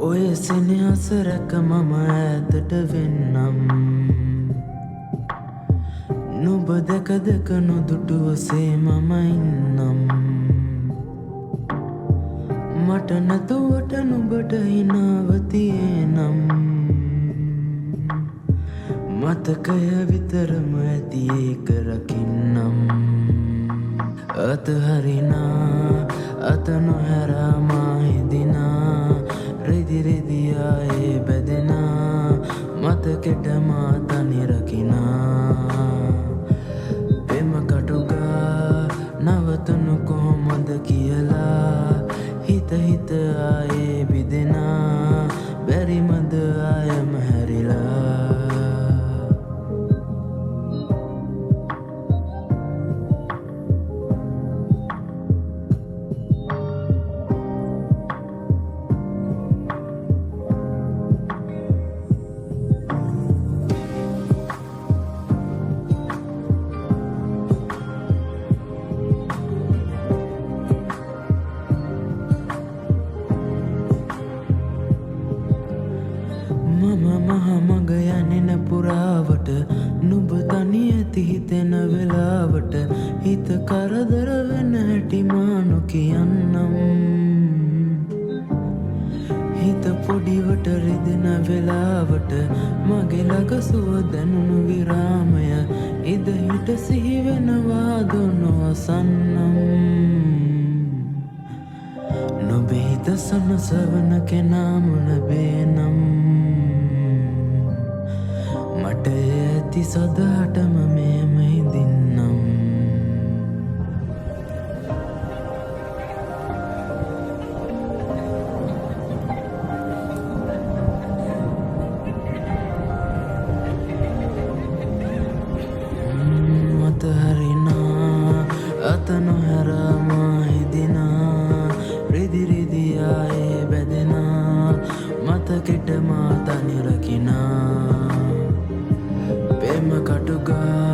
ඔය සෙනෙහස රැක මම ඈතට වෙන්නම් නුඹ දැක දැක නොදුටුවසේ මම ඉන්නම් මට නැතුවට නුඹට හිනාව තියේනම් මතකය විතරම ඇති ඒක රකින්නම් අතහරිනා අත නොහැරා මා හිඳිනා රෙදි රෙදි ආයේ බැදෙනා මතකෙට මා තනි රකිනා පෙම කටුගා නවතුණු කොහොමද කියලා හිත හිත ආයේ බිදෙනා බැරිමද ආයම හැරිලා මම මහමග යනෙන පුරාවට නුඹ තනි ඇති හිතෙන වෙලාවට හිත කරදර වෙන හැටි මා නොකියන්නම් හිත පොඩිවට රිදෙන වෙලාවට මගේ ළඟ සුව දැනුණු විරාමය ඉද හිට සිහි වෙනවා දොනවසන්නම් නොබේ හිත සනසවන කෙනා මොනබේනම් මට ඇති සදාටම මෙම හිඳින්නම් අතහරිනා අත නොහැරා මා හිඳිනා රෙදි රෙදි ආයේ බැදෙනා මතකෙට මා තනි රකිනා පෙම කටුගා